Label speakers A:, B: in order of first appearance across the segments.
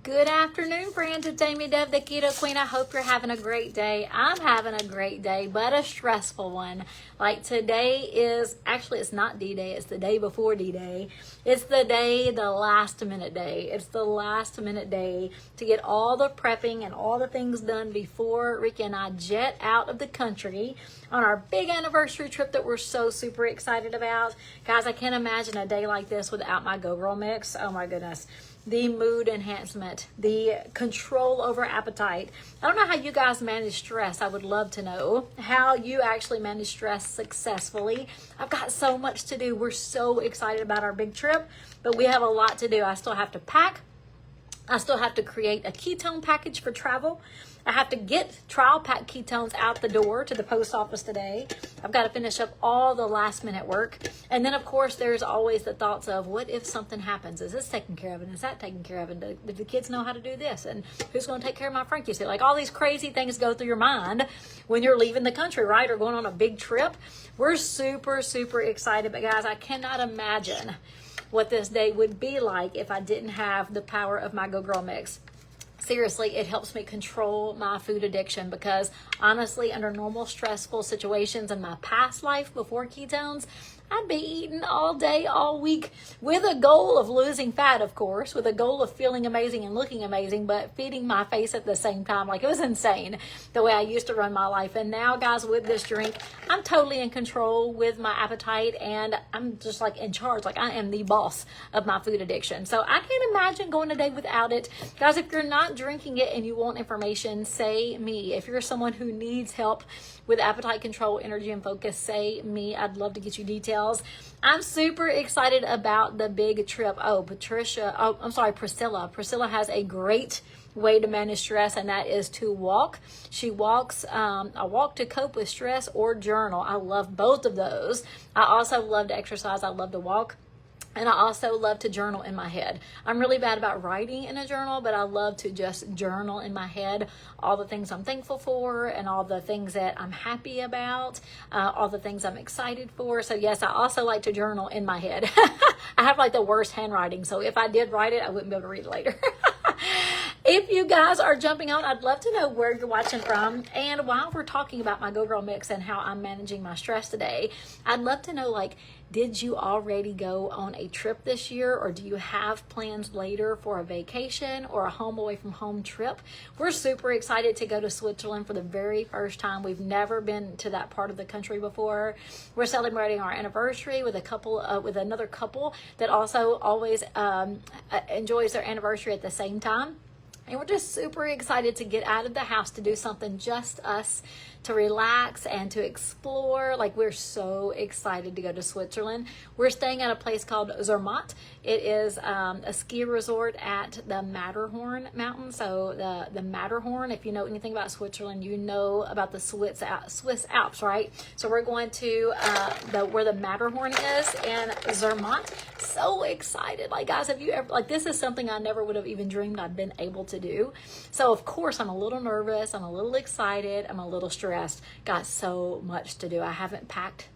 A: Good afternoon, friends. It's Amy Dove, the Keto Queen. I hope you're having a great day. I'm having a great day, but a stressful one. Like today is, actually it's not D-Day, it's the day before D-Day. It's the day, the last minute day. It's the last minute day to get all the prepping and all the things done before Ricky and I jet out of the country on our big anniversary trip that we're so super excited about. Guys, I can't imagine a day like this without my Go Girl mix. Oh my goodness. The mood enhancement, the control over appetite. I don't know how you guys manage stress. I would love to know how you actually manage stress successfully. I've got so much to do. We're so excited about our big trip, but we have a lot to do. I still have to pack. I still have to create a ketone package for travel. I have to get trial pack ketones out the door to the post office today. I've got to finish up all the last minute work. And then, of course, there's always the thoughts of what if something happens? Is this taken care of? And is that taken care of? And do the kids know how to do this? And who's going to take care of my Frankie? So, like, all these crazy things go through your mind when you're leaving the country, right? Or going on a big trip. We're super, super excited. But, guys, I cannot imagine what this day would be like if I didn't have the power of my Go Girl mix. Seriously, it helps me control my food addiction because honestly, under normal stressful situations in my past life before ketones, I'd be eating all day, all week with a goal of losing fat, of course, with a goal of feeling amazing and looking amazing, but feeding my face at the same time. Like, it was insane the way I used to run my life. And now, guys, with this drink, I'm totally in control with my appetite and I'm just like in charge. Like, I am the boss of my food addiction. So I can't imagine going a day without it. Guys, if you're not drinking it and you want information, say me. If you're someone who needs help with appetite control, energy, and focus, say me. I'd love to get you details. I'm super excited about the big trip. Priscilla. Priscilla has a great way to manage stress, and that is to walk. She walks a walk to cope with stress or journal. I love both of those. I also love to exercise. I love to walk. And I also love to journal in my head. I'm really bad about writing in a journal, but I love to just journal in my head all the things I'm thankful for and all the things that I'm happy about, all the things I'm excited for. So yes, I also like to journal in my head. I have like the worst handwriting, so if I did write it, I wouldn't be able to read it later. If you guys are jumping on, I'd love to know where you're watching from. And while we're talking about my Go Girl mix and how I'm managing my stress today, I'd love to know, like, did you already go on a trip this year, or do you have plans later for a vacation or a home away from home trip? We're super excited to go to Switzerland for the very first time. We've never been to that part of the country before. We're celebrating our anniversary with with another couple that also always enjoys their anniversary at the same time. And we're just super excited to get out of the house to do something just us, to relax and to explore. Like, we're so excited to go to Switzerland. We're staying at a place called Zermatt. It is a ski resort at the Matterhorn mountain. So the Matterhorn, if you know anything about Switzerland, you know about the Swiss Alps, right? So we're going to where the Matterhorn is in Zermatt. So excited. Like, guys, have you ever, like, this is something I never would have even dreamed I'd been able to do. So of course I'm a little nervous, I'm a little excited, I'm a little stressed. Got so much to do. I haven't packed.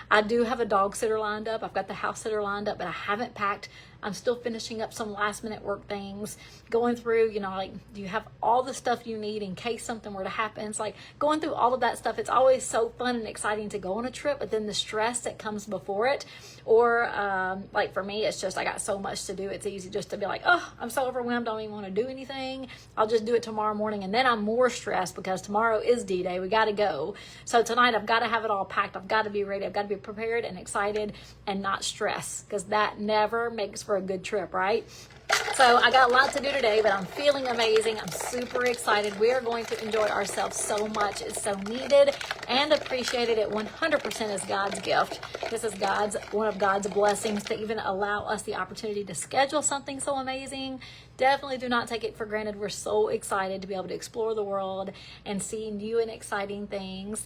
A: I do have a dog sitter lined up. I've got the house sitter lined up, but I haven't packed. I'm still finishing up some last minute work things, going through, you know, like, do you have all the stuff you need in case something were to happen? It's like going through all of that stuff. It's always so fun and exciting to go on a trip, but then the stress that comes before it, or like for me, it's just, I got so much to do. It's easy just to be like, oh, I'm so overwhelmed, I don't even want to do anything. I'll just do it tomorrow morning. And then I'm more stressed because tomorrow is D-Day. We got to go. So tonight I've got to have it all packed. I've got to be ready. I've got to be prepared and excited and not stressed, because that never makes for a good trip, right? So I got a lot to do today, but I'm feeling amazing. I'm super excited. We are going to enjoy ourselves so much. It's so needed and appreciated. It 100% is God's gift. This is one of God's blessings to even allow us the opportunity to schedule something so amazing. Definitely do not take it for granted. We're so excited to be able to explore the world and see new and exciting things.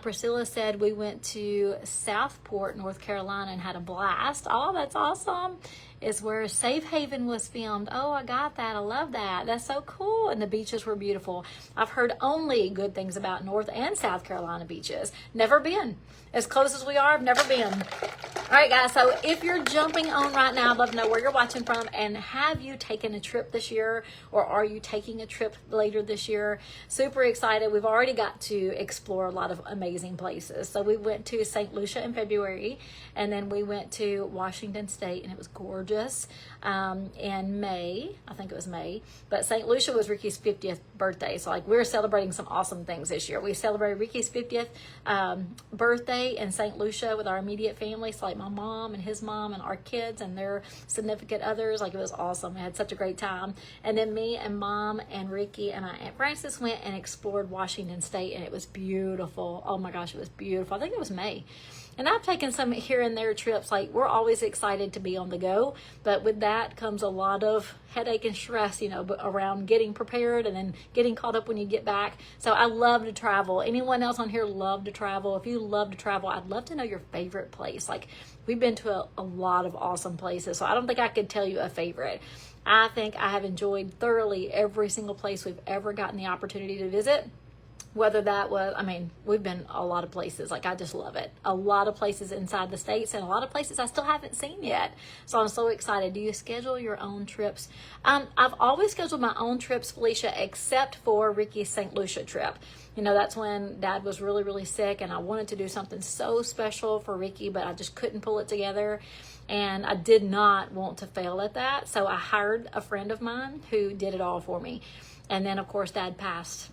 A: Priscilla said we went to Southport, North Carolina, and had a blast. Oh, that's awesome. is where Safe Haven was filmed. Oh, I got that. I love that. That's so cool. And the beaches were beautiful. I've heard only good things about North and South Carolina beaches. Never been. As close as we are, I've never been. All right, guys, so if you're jumping on right now, I'd love to know where you're watching from, and have you taken a trip this year, or are you taking a trip later this year? Super excited. We've already got to explore a lot of amazing places. So we went to St. Lucia in February, and then we went to Washington State, and it was gorgeous. In May, I think it was May, but St. Lucia was Ricky's 50th birthday. So like, we're celebrating some awesome things this year. We celebrated Ricky's 50th birthday in St. Lucia with our immediate family. So like my mom and his mom and our kids and their significant others. Like, it was awesome. We had such a great time. And then me and mom and Ricky and my Aunt Frances went and explored Washington State, and it was beautiful. Oh my gosh, it was beautiful. I think it was May. And I've taken some here and there trips. Like, we're always excited to be on the go, but with that comes a lot of headache and stress, you know, around getting prepared and then getting caught up when you get back. So I love to travel. Anyone else on here love to travel? If you love to travel, I'd love to know your favorite place. Like, we've been to a lot of awesome places, so I don't think I could tell you a favorite. I think I have enjoyed thoroughly every single place we've ever gotten the opportunity to visit. Whether that was, I mean, we've been a lot of places. Like, I just love it. A lot of places inside the States, and a lot of places I still haven't seen yet. So I'm so excited. Do you schedule your own trips? I've always scheduled my own trips, Felicia, except for Ricky's St. Lucia trip. You know, that's when Dad was really, really sick, and I wanted to do something so special for Ricky, but I just couldn't pull it together. And I did not want to fail at that. So I hired a friend of mine who did it all for me. And then, of course, Dad passed.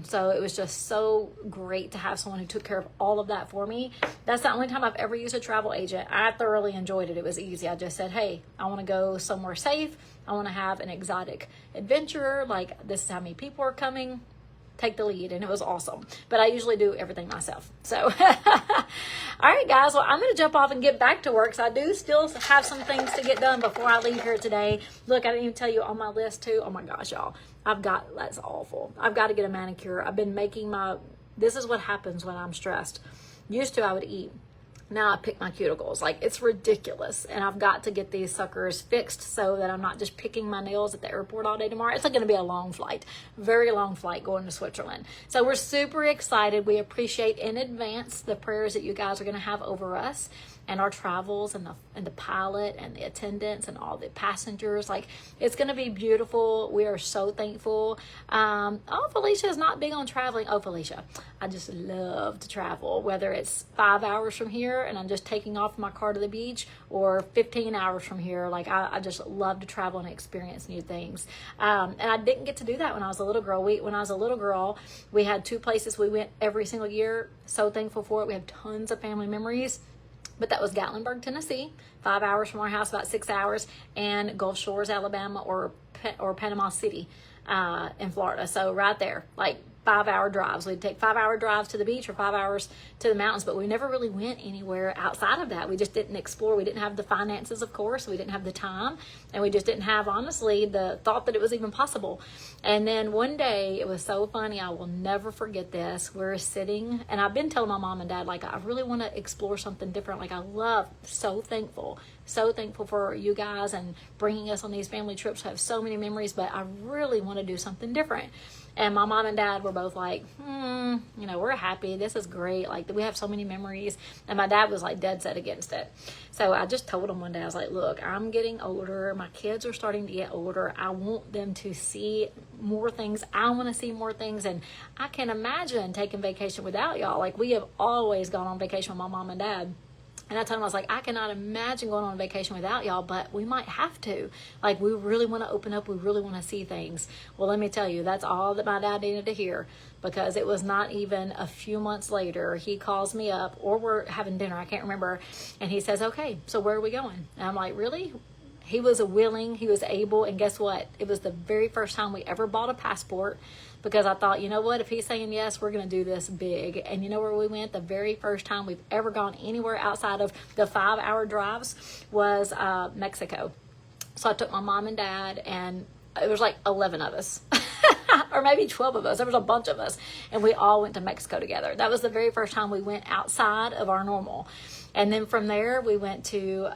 A: So it was just so great to have someone who took care of all of that for me. That's the only time I've ever used a travel agent. I thoroughly enjoyed it. It was easy. I just said, hey, I want to go somewhere safe. I want to have an exotic adventure. Like, this is how many people are coming. Take the lead. And it was awesome. But I usually do everything myself. So, all right, guys. Well, I'm going to jump off and get back to work. So I do still have some things to get done before I leave here today. Look, I didn't even tell you on my list too. Oh my gosh, y'all. That's awful. I've got to get a manicure. I've been making this is what happens when I'm stressed. Used to, I would eat. Now I pick my cuticles. Like, it's ridiculous. And I've got to get these suckers fixed so that I'm not just picking my nails at the airport all day tomorrow. It's going to be a long flight, very long flight going to Switzerland. So we're super excited. We appreciate in advance the prayers that you guys are going to have over us and our travels, and the pilot and the attendants and all the passengers. Like, it's going to be beautiful. We are so thankful. Felicia is not big on traveling. Oh, Felicia, I just love to travel, whether it's 5 hours from here and I'm just taking off in my car to the beach, or 15 hours from here. Like, I just love to travel and experience new things. And I didn't get to do that when I was a little girl. When I was a little girl, we had 2 places we went every single year. So thankful for it. We have tons of family memories. But that was Gatlinburg, Tennessee, 5 hours from our house, about 6 hours, and Gulf Shores, Alabama, or Panama City in Florida. So right there, like 5-hour drives. We'd take 5-hour drives to the beach or 5 hours to the mountains, but we never really went anywhere outside of that. We just didn't explore. We didn't have the finances, of course. We didn't have the time, and we just didn't have, honestly, the thought that it was even possible. And then one day, it was so funny. I will never forget this. We're sitting, and I've been telling my mom and dad, like, I really want to explore something different. Like, so thankful for you guys and bringing us on these family trips. I have so many memories, but I really want to do something different. And my mom and dad were both like, you know, we're happy. This is great. Like, we have so many memories. And my dad was like dead set against it. So I just told him one day, I was like, look, I'm getting older. My kids are starting to get older. I want them to see more things. I want to see more things. And I can't imagine taking vacation without y'all. Like, we have always gone on vacation with my mom and dad. And I told him, I was like, I cannot imagine going on vacation without y'all, but we might have to. Like, we really want to open up. We really want to see things. Well, let me tell you, that's all that my dad needed to hear, because it was not even a few months later, he calls me up, or we're having dinner, I can't remember, and he says, okay, so where are we going? And I'm like, really? He was willing, he was able, and guess what? It was the very first time we ever bought a passport, because I thought, you know what, if he's saying yes, we're going to do this big. And you know where we went? The very first time we've ever gone anywhere outside of the 5-hour drives was Mexico. So I took my mom and dad, and it was like 11 of us. Or maybe 12 of us. There was a bunch of us, and we all went to Mexico together. That was the very first time we went outside of our normal. And then from there, we went to,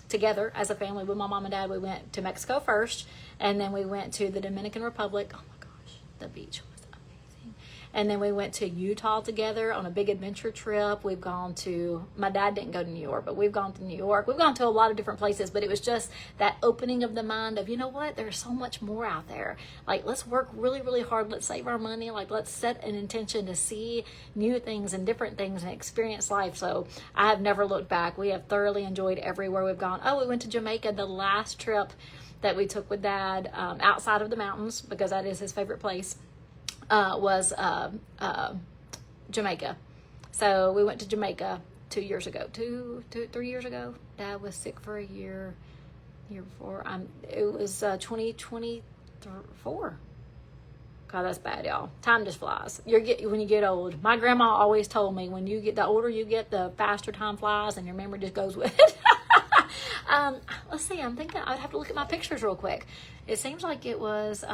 A: together as a family with my mom and dad, we went to Mexico first. And then we went to the Dominican Republic. Oh my gosh, the beach was amazing. And then we went to Utah together on a big adventure trip. We've gone to, my dad didn't go to New York, but we've gone to New York. We've gone to a lot of different places, but it was just that opening of the mind of, you know what, there's so much more out there. Like, let's work really, really hard. Let's save our money. Like, let's set an intention to see new things and different things and experience life. So I have never looked back. We have thoroughly enjoyed everywhere we've gone. Oh, we went to Jamaica, the last trip that we took with dad, outside of the mountains, because that is his favorite place, was Jamaica. So we went to Jamaica 3 years ago. Dad was sick for a year before. It was 2024. God, that's bad, y'all. Time just flies. When you get old. My grandma always told me, when you get, the older you get, the faster time flies, and your memory just goes with it. Let's see, I'm thinking I'd have to look at my pictures real quick. It seems like it was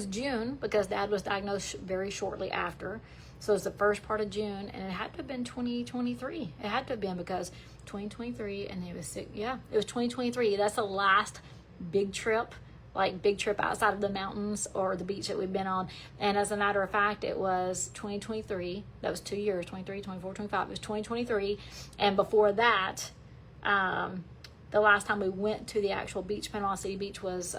A: June, because dad was diagnosed very shortly after. So it was the first part of June, and it had to have been 2023. It had to have been, because 2023, and he was sick. Yeah, it was 2023. That's the last big trip outside of the mountains or the beach that we've been on. And as a matter of fact, it was 2023. That was 2 years, 23, 24, 25. It was 2023. And before that, the last time we went to the actual beach, Panama City Beach, was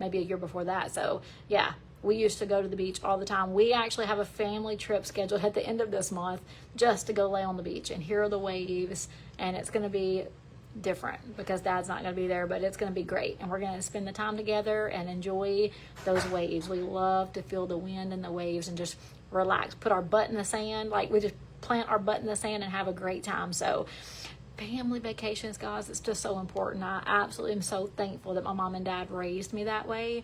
A: maybe a year before that. So yeah, we used to go to the beach all the time. We actually have a family trip scheduled at the end of this month just to go lay on the beach and hear the waves. And it's going to be different because dad's not going to be there, but it's going to be great. And we're going to spend the time together and enjoy those waves. We love to feel the wind and the waves and just relax, put our butt in the sand. Like, we just plant our butt in the sand and have a great time. So family vacations, guys, it's just so important. I absolutely am so thankful that my mom and dad raised me that way,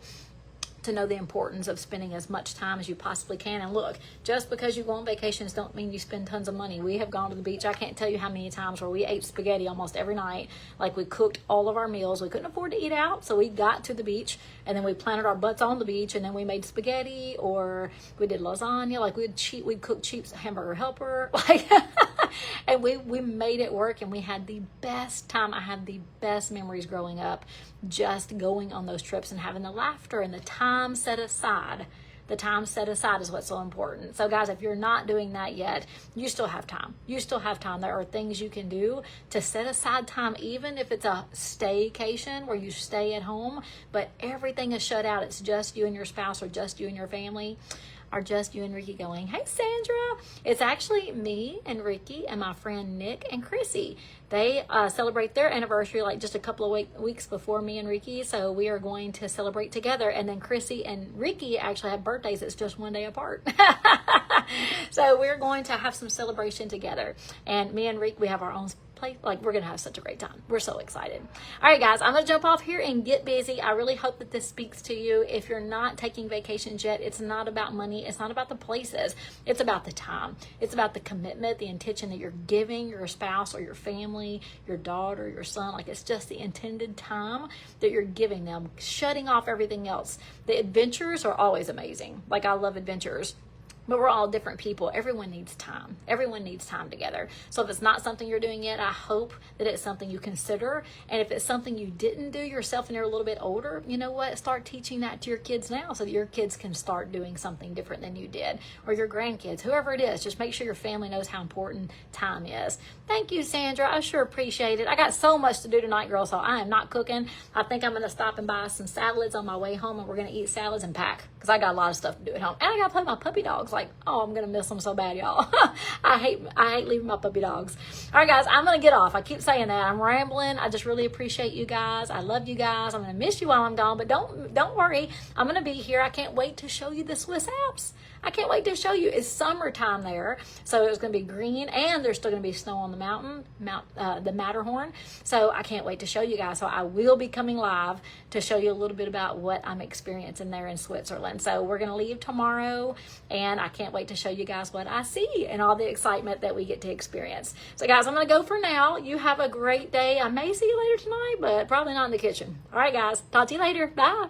A: to know the importance of spending as much time as you possibly can. And look, just because you go on vacations don't mean you spend tons of money. We have gone to the beach, I can't tell you how many times, where we ate spaghetti almost every night. Like, we cooked all of our meals. We couldn't afford to eat out, so we got to the beach, and then we planted our butts on the beach, and then we made spaghetti, or we did lasagna. Like, we'd cook cheap Hamburger Helper, like and we made it work, and we had the best time. I had the best memories growing up, just going on those trips and having the laughter and the time set aside. The time set aside is what's so important. So guys, if you're not doing that yet, you still have time. You still have time. There are things you can do to set aside time, even if it's a staycation where you stay at home, but everything is shut out. It's just you and your spouse, or just you and your family, or just you and Ricky going, "Hey, Sandra." It's actually me and Ricky and my friend Nick and Chrissy. They celebrate their anniversary like just a couple of weeks before me and Ricky. So we are going to celebrate together. And then Chrissy and Ricky actually have birthdays. It's just one day apart. So we're going to have some celebration together. And me and Rick, we have our own place. Like, we're going to have such a great time. We're so excited. All right, guys, I'm going to jump off here and get busy. I really hope that this speaks to you. If you're not taking vacations yet, it's not about money. It's not about the places. It's about the time. It's about the commitment, the intention that you're giving your spouse or your family, your daughter, your son. Like, it's just the intended time that you're giving them, shutting off everything else. The adventures are always amazing. Like, I love adventures. But we're all different people. Everyone needs time. Everyone needs time together. So if it's not something you're doing yet, I hope that it's something you consider. And if it's something you didn't do yourself and you're a little bit older, you know what? Start teaching that to your kids now, so that your kids can start doing something different than you did. Or your grandkids, whoever it is. Just make sure your family knows how important time is. Thank you, Sandra. I sure appreciate it. I got so much to do tonight, girl, so I am not cooking. I think I'm going to stop and buy some salads on my way home, and we're going to eat salads and pack, because I got a lot of stuff to do at home. And I got to play with my puppy dogs. Like, oh, I'm gonna miss them so bad, y'all. I hate leaving my puppy dogs. All right, guys, I'm gonna get off. I keep saying that. I'm rambling. I just really appreciate you guys. I love you guys. I'm gonna miss you while I'm gone, but don't worry. I'm gonna be here. I can't wait to show you the Swiss Alps. I can't wait to show you. It's summertime there, so it's going to be green, and there's still going to be snow on the mountain, the Matterhorn. So I can't wait to show you guys. So I will be coming live to show you a little bit about what I'm experiencing there in Switzerland. So we're going to leave tomorrow, and I can't wait to show you guys what I see and all the excitement that we get to experience. So guys, I'm going to go for now. You have a great day. I may see you later tonight, but probably not in the kitchen. All right, guys. Talk to you later. Bye.